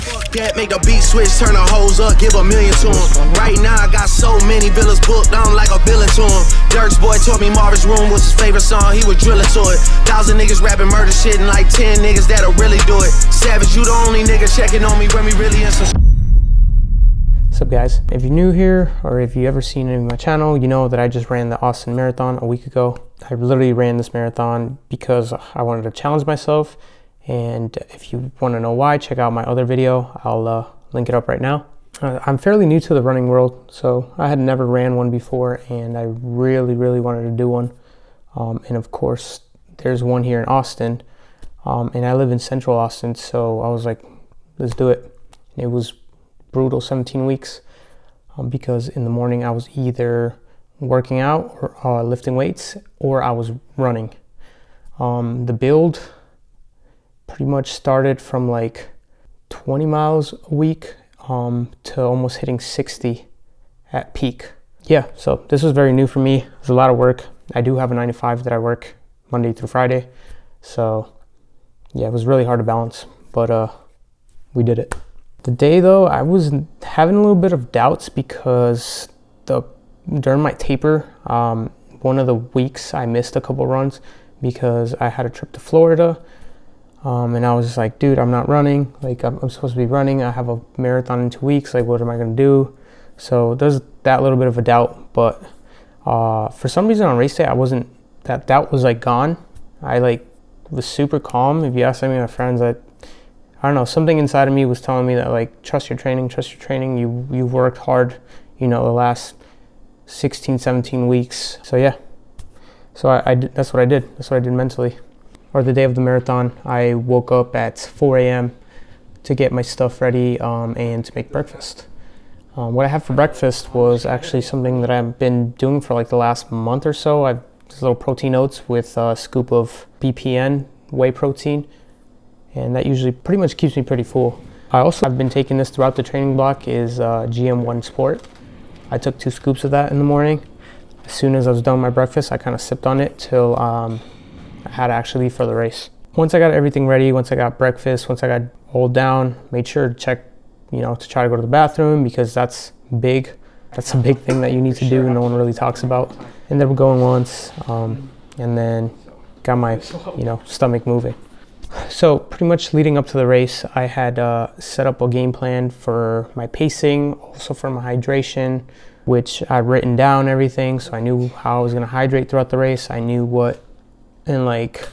That make the beat switch, turn the hoes up, give a million to him. Right now I got so many villas booked, I'm like a villain to him. Dirk's boy told me Marvin's Room was his favorite song, he was drilling to it. 1,000 niggas rapping murder shit and like 10 niggas that'll really do it. Savage, you the only nigga checking on me when we really in some. What's up guys? If you're new here or if you ever seen any of my channel, you know that I just ran the Austin Marathon a week ago. I literally ran this marathon because I wanted to challenge myself. And if you want to know why, check out my other video. I'll link it up right now. I'm fairly new to the running world, so I had never ran one before and I really wanted to do one. And of course, there's one here in Austin. And I live in central Austin, so I was like, let's do it. And it was brutal 17 weeks because in the morning I was either working out or lifting weights or I was running. The build pretty much started from like 20 miles a week to almost hitting 60 at peak. Yeah, so this was very new for me. It was a lot of work. I do have a 9 to 5 that I work Monday through Friday. So yeah, it was really hard to balance, but we did it. The day though, I was having a little bit of doubts because during my taper, one of the weeks I missed a couple runs because I had a trip to Florida. And I was just like, dude, I'm not running. Like I'm supposed to be running. I have a marathon in 2 weeks. Like, what am I gonna do? So there's that little bit of a doubt, but for some reason on race day, that doubt was like gone. I like was super calm. If you ask any of my friends, I don't know, something inside of me was telling me that like, trust your training. You've worked hard, you know, the last 16, 17 weeks. So yeah, so that's what I did. That's what I did mentally. Or the day of the marathon, I woke up at 4 a.m. to get my stuff ready and to make breakfast. What I had for breakfast was actually something that I've been doing for like the last month or so. These little protein oats with a scoop of BPN whey protein, and that usually pretty much keeps me pretty full. I also have been taking this throughout the training block is GM1 Sport. I took 2 scoops of that in the morning. As soon as I was done with my breakfast, I kind of sipped on it till I had to actually leave for the race. Once I got everything ready, once I got breakfast, once I got all down, made sure to check, you know, to try to go to the bathroom because that's big. That's a big thing that you need to do and no one really talks about. And then we're going once, and then got my, you know, stomach moving. So pretty much leading up to the race, I had set up a game plan for my pacing, also for my hydration, which I'd written down everything. So I knew how I was gonna hydrate throughout the race. I knew what and like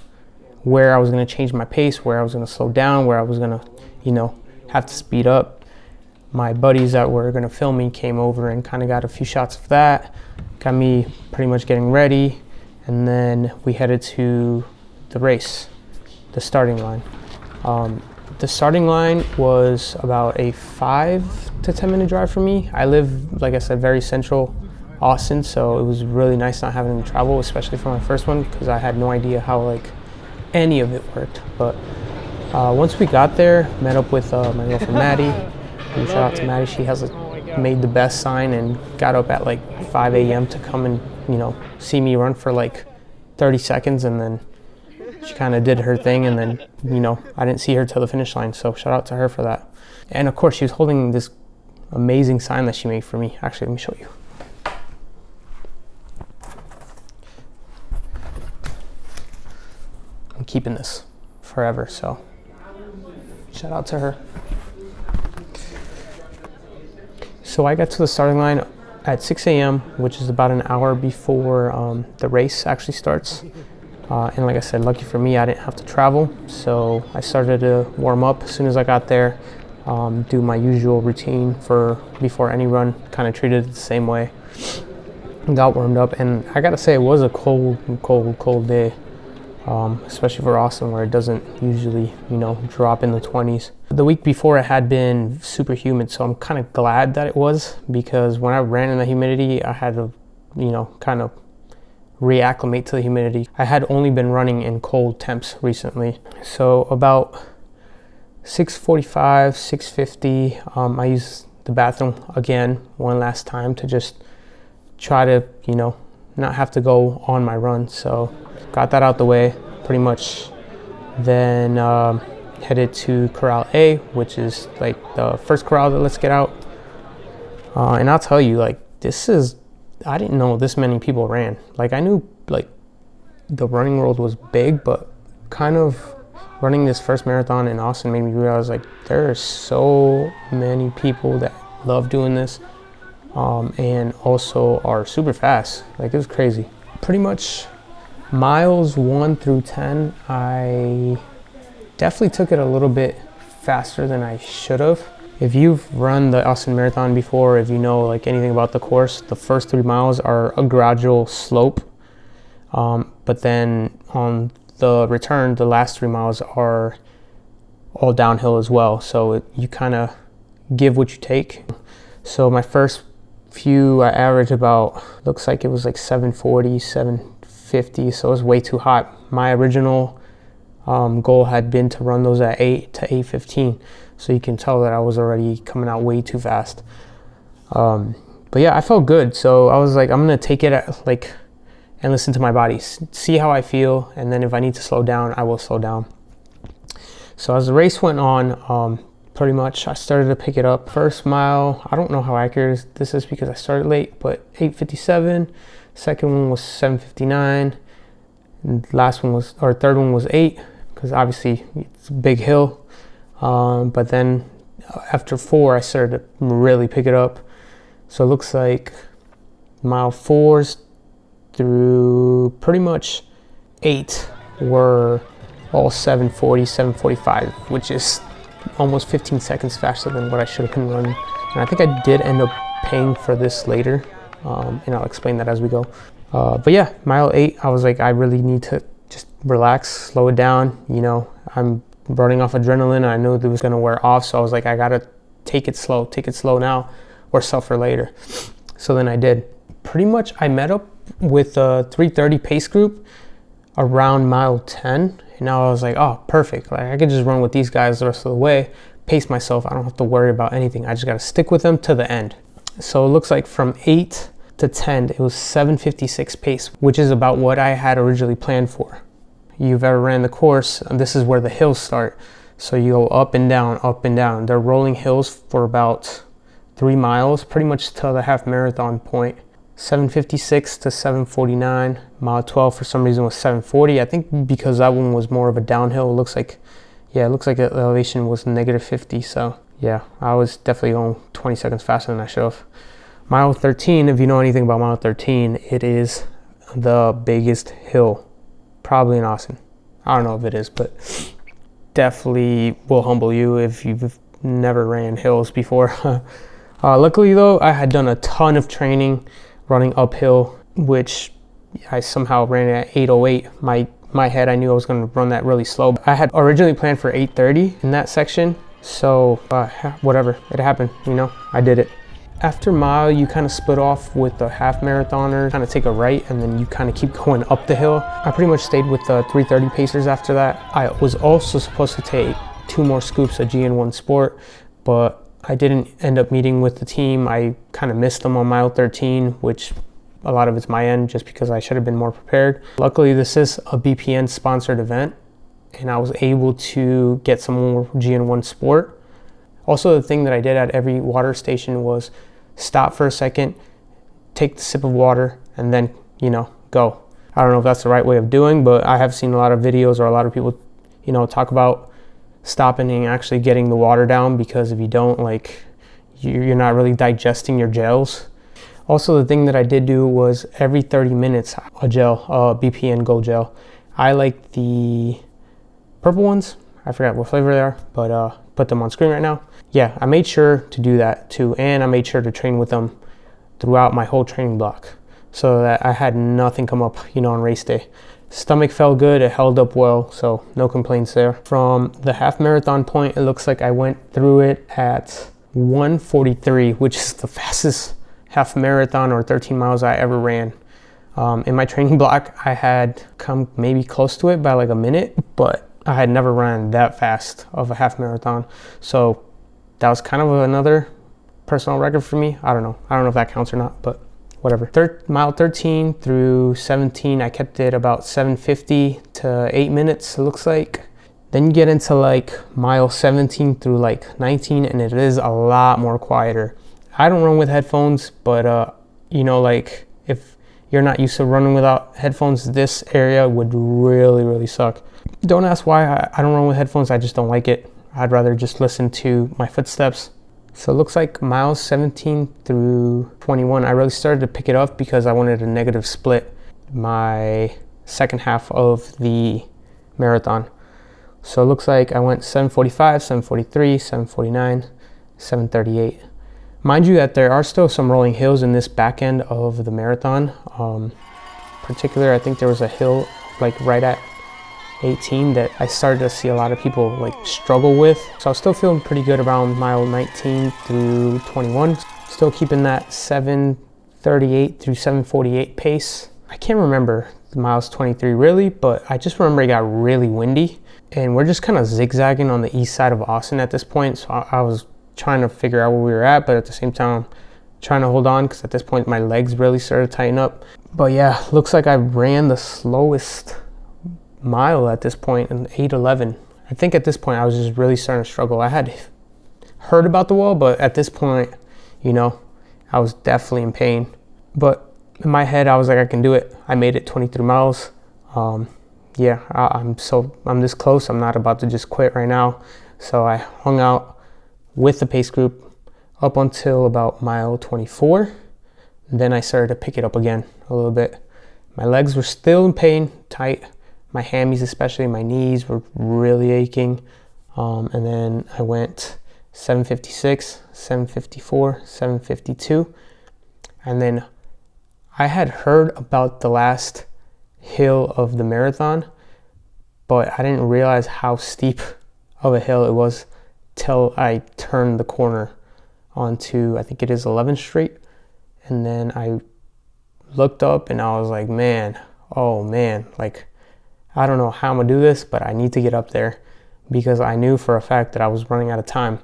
where I was going to change my pace, where I was going to slow down, where I was going to, you know, have to speed up. My buddies that were going to film me came over and kind of got a few shots of that, got me pretty much getting ready, and then we headed to the race, the starting line. The starting line was about a 5 to 10 minute drive for me. I live, like I said, very central Austin, so it was really nice not having to travel, especially for my first one, because I had no idea how like any of it worked. But once we got there, met up with my girlfriend Maddie. Shout out to Maddie. She has made the best sign and got up at like 5 a.m. to come and, you know, see me run for like 30 seconds, and then she kind of did her thing, and then, you know, I didn't see her till the finish line, so shout out to her for that. And of course, she was holding this amazing sign that she made for me. Actually, let me show you. I'm keeping this forever, so shout out to her. So I got to the starting line at 6 a.m., which is about an hour before the race actually starts. And like I said, lucky for me, I didn't have to travel. So I started to warm up as soon as I got there, do my usual routine for before any run, kind of treated it the same way. Got warmed up, and I gotta say it was a cold day. Especially for Austin, where it doesn't usually, you know, drop in the 20s. The week before it had been super humid, so I'm kind of glad that it was, because when I ran in the humidity, I had to, you know, kind of reacclimate to the humidity. I had only been running in cold temps recently. So about 6:45, 6:50, I used the bathroom again one last time to just try to, you know, not have to go on my run. So got that out the way pretty much. Then headed to Corral A, which is like the first corral that Let's Get Out. And I'll tell you, like, I didn't know this many people ran. Like, I knew like the running world was big, but kind of running this first marathon in Austin made me realize like there are so many people that love doing this, and also are super fast. Like, it was crazy. Pretty much miles 1 through 10, I definitely took it a little bit faster than I should have. If you've run the Austin Marathon before, if you know like anything about the course, the first 3 miles are a gradual slope, but then on the return, the last 3 miles are all downhill as well. So you kind of give what you take. So my first few, I averaged about, looks like it was like 740, 750. So it was way too hot. My original goal had been to run those at 8 to 8:15. So you can tell that I was already coming out way too fast. But yeah, I felt good. So I was like, I'm going to take it at like, and listen to my body, see how I feel, and then if I need to slow down, I will slow down. So as the race went on, pretty much I started to pick it up. First mile, I don't know how accurate this is because I started late, but 8:57. Second one was 7:59. And third one was 8, because obviously it's a big hill. But then after 4, I started to really pick it up. So it looks like mile 4s through pretty much 8 were all 7:40, 7:45, which is almost 15 seconds faster than what I should have been running. And I think I did end up paying for this later, and I'll explain that as we go. But yeah, mile 8, I was like, I really need to just relax, slow it down. You know, I'm running off adrenaline. I knew it was going to wear off, so I was like, I gotta take it slow now, or suffer later. So then I did. Pretty much I met up with a 3:30 pace group around mile 10, and now I was like, oh, perfect. Like, I could just run with these guys the rest of the way, pace myself. I don't have to worry about anything. I just got to stick with them to the end. So it looks like from 8 to 10, it was 7:56 pace, which is about what I had originally planned for. You've ever ran the course, and this is where the hills start. So you go up and down, up and down. They're rolling hills for about 3 miles, pretty much to the half marathon point. 7:56 to 7:49. Mile 12 for some reason was 7:40. I think because that one was more of a downhill. It looks like the elevation was -50. So yeah, I was definitely going 20 seconds faster than I should have. Mile 13, if you know anything about mile 13, it is the biggest hill probably in Austin. I don't know if it is, but definitely will humble you if you've never ran hills before. Luckily though, I had done a ton of training running uphill, which I somehow ran at 8:08. My head, I knew I was going to run that really slow. I had originally planned for 8:30 in that section, so whatever, it happened, you know, I did it. After mile, you kind of split off with the half marathoner, kind of take a right, and then you kind of keep going up the hill. I pretty much stayed with the 3:30 pacers after that. I was also supposed to take 2 more scoops of GN1 Sport, but I didn't end up meeting with the team. I kind of missed them on mile 13, which a lot of it's my end just because I should have been more prepared. Luckily, this is a BPN sponsored event, and I was able to get some more GN1 Sport. Also, the thing that I did at every water station was stop for a second, take the sip of water, and then, you know, go. I don't know if that's the right way of doing, but I have seen a lot of videos or a lot of people, you know, talk about stopping and actually getting the water down, because if you don't, like, you're not really digesting your gels. Also, the thing that I did do was every 30 minutes, a gel, BPN Go gel. I like the purple ones. I forgot what flavor they are, but put them on screen right now. Yeah, I made sure to do that too, and I made sure to train with them throughout my whole training block so that I had nothing come up, you know, on race day. Stomach felt good, it held up well, so no complaints there. From the half marathon point, it looks like I went through it at 1:43, which is the fastest half marathon or 13 miles I ever ran. In my training block, I had come maybe close to it by like a minute, but I had never run that fast of a half marathon. So that was kind of another personal record for me. I don't know if that counts or not, but whatever. Mile 13 through 17, I kept it about 7:50 to 8 minutes, it looks like. Then you get into like mile 17 through like 19, and it is a lot more quieter. I don't run with headphones, but you know, like if you're not used to running without headphones, this area would really suck. Don't ask why I don't run with headphones. I just don't like it. I'd rather just listen to my footsteps. So it looks like miles 17 through 21, I really started to pick it up because I wanted a negative split my second half of the marathon. So it looks like I went 7:45, 7:43, 7:49, 7:38. Mind you that there are still some rolling hills in this back end of the marathon. Particular, I think there was a hill like right at 18 that I started to see a lot of people like struggle with. So I was still feeling pretty good around mile 19 through 21. Still keeping that 7:38 through 7:48 pace. I can't remember the miles 23 really, but I just remember it got really windy. And we're just kind of zigzagging on the east side of Austin at this point. So I was trying to figure out where we were at, but at the same time, trying to hold on because at this point my legs really started to tighten up. But yeah, looks like I ran the slowest mile at this point in 8:11. I think at this point I was just really starting to struggle. I had heard about the wall, but at this point, you know, I was definitely in pain. But in my head, I was like, I can do it. I made it 23 miles. Yeah, I'm this close. I'm not about to just quit right now. So I hung out with the pace group up until about mile 24. Then I started to pick it up again a little bit. My legs were still in pain, tight. My hammies, especially my knees, were really aching. And then I went 7:56, 7:54, 7:52. And then I had heard about the last hill of the marathon, but I didn't realize how steep of a hill it was till I turned the corner onto, I think it is 11th Street. And then I looked up and I was like, oh man, like, I don't know how I'm gonna do this, but I need to get up there because I knew for a fact that I was running out of time.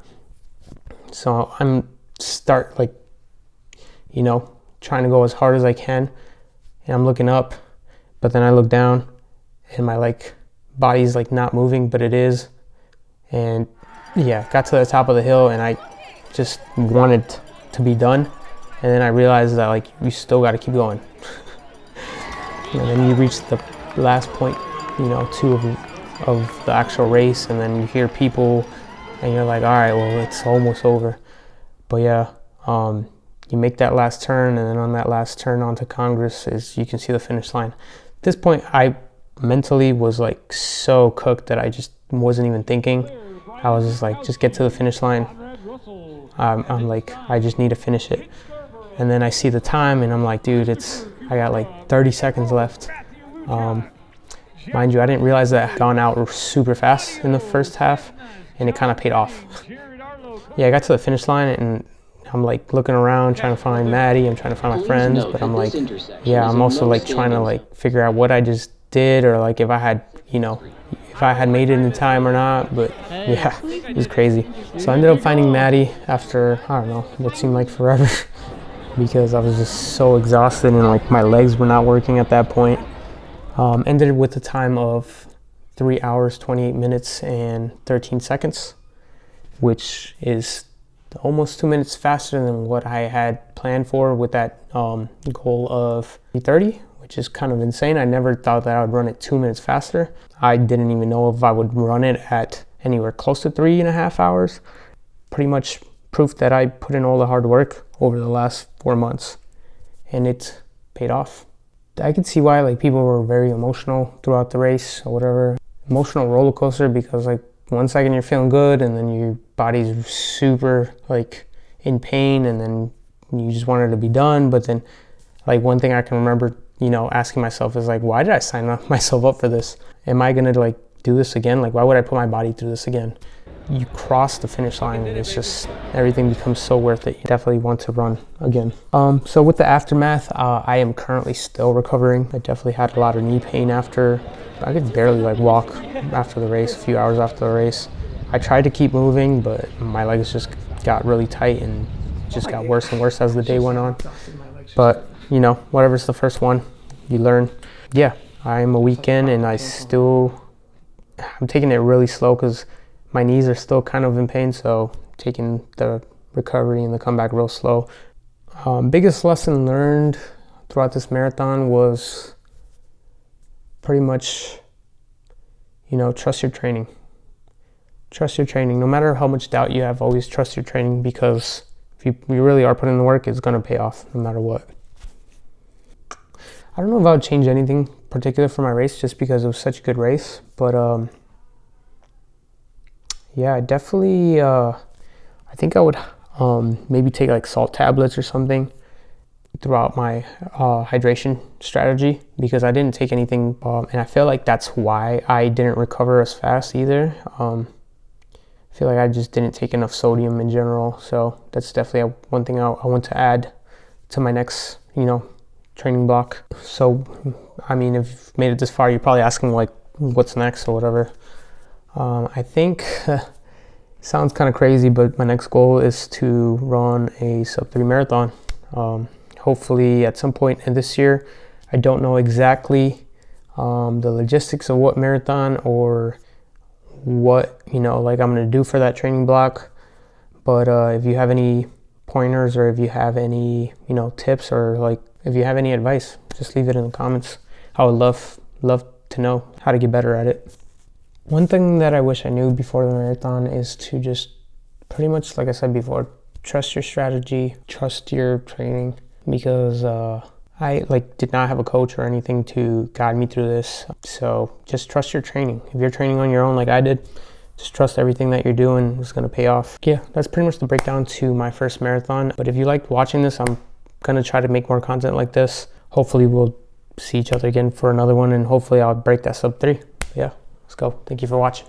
So I'm trying to go as hard as I can, and I'm looking up, but then I look down and my body's not moving, but it is. And yeah, got to the top of the hill and I just wanted to be done. And then I realized that you still got to keep going. And then you reach the last point, 2 of the actual race, and then you hear people and you're like, all right, well, it's almost over. But yeah, you make that last turn, and then on that last turn onto Congress you can see the finish line. At this point, I mentally was so cooked that I just wasn't even thinking. I was just just get to the finish line. I'm I just need to finish it. And then I see the time and I'm like, dude, I got 30 seconds left. Mind you, I didn't realize that I had gone out super fast in the first half, and it kind of paid off. Yeah, I got to the finish line and I'm looking around trying to find Maddie. I'm trying to find my friends, but I'm I'm also trying to figure out what I just did, or if I had, if I had made it in time or not. But yeah, it was crazy. So I ended up finding Maddie after, I don't know, what seemed like forever because I was just so exhausted and my legs were not working at that point. Ended with a time of 3 hours, 28 minutes and 13 seconds, which is almost 2 minutes faster than what I had planned for with that goal of 3:30, which is kind of insane. I never thought that I would run it 2 minutes faster. I didn't even know if I would run it at anywhere close to 3.5 hours. Pretty much proof that I put in all the hard work over the last 4 months, and it paid off. I could see why people were very emotional throughout the race or whatever. Emotional roller coaster, because 1 second you're feeling good and then your body's super in pain, and then you just want it to be done. But then one thing I can remember asking myself is why did I sign myself up for this? Am I gonna do this again? Why would I put my body through this again? You cross the finish line and it's just, everything becomes so worth it. You definitely want to run again. So with the aftermath, I am currently still recovering. I definitely had a lot of knee pain after. I could barely walk after the race, a few hours after the race. I tried to keep moving, but my legs just got really tight and just got worse and worse as the day went on. But whatever's the first one, you learn. Yeah, I'm a week in and I still I'm taking it really slow because my knees are still kind of in pain, so taking the recovery and the comeback real slow. Biggest lesson learned throughout this marathon was pretty much, trust your training. Trust your training. No matter how much doubt you have, always trust your training, because if you really are putting in the work, it's going to pay off no matter what. I don't know if I would change anything particular for my race just because it was such a good race, but yeah, definitely I think I would maybe take like salt tablets or something throughout my hydration strategy, because I didn't take anything, and I feel like that's why I didn't recover as fast either. I feel like I just didn't take enough sodium in general, so that's definitely one thing I want to add to my next training block. So I mean, if you've made it this far, you're probably asking like what's next or whatever. I think sounds kind of crazy, but my next goal is to run a sub-3 marathon. Hopefully at some point in this year. I don't know exactly the logistics of what marathon or what like I'm gonna do for that training block, but if you have any pointers, or if you have any tips, or like if you have any advice, just leave it in the comments. I would love to know how to get better at it. One thing that I wish I knew before the marathon is to just pretty much, like I said before, trust your strategy, trust your training, because I did not have a coach or anything to guide me through this. So just trust your training. If you're training on your own like I did, just trust everything that you're doing is going to pay off. Yeah, that's pretty much the breakdown to my first marathon. But if you liked watching this, I'm going to try to make more content like this. Hopefully we'll see each other again for another one, and hopefully I'll break that sub-3. Yeah, let's go. Thank you for watching.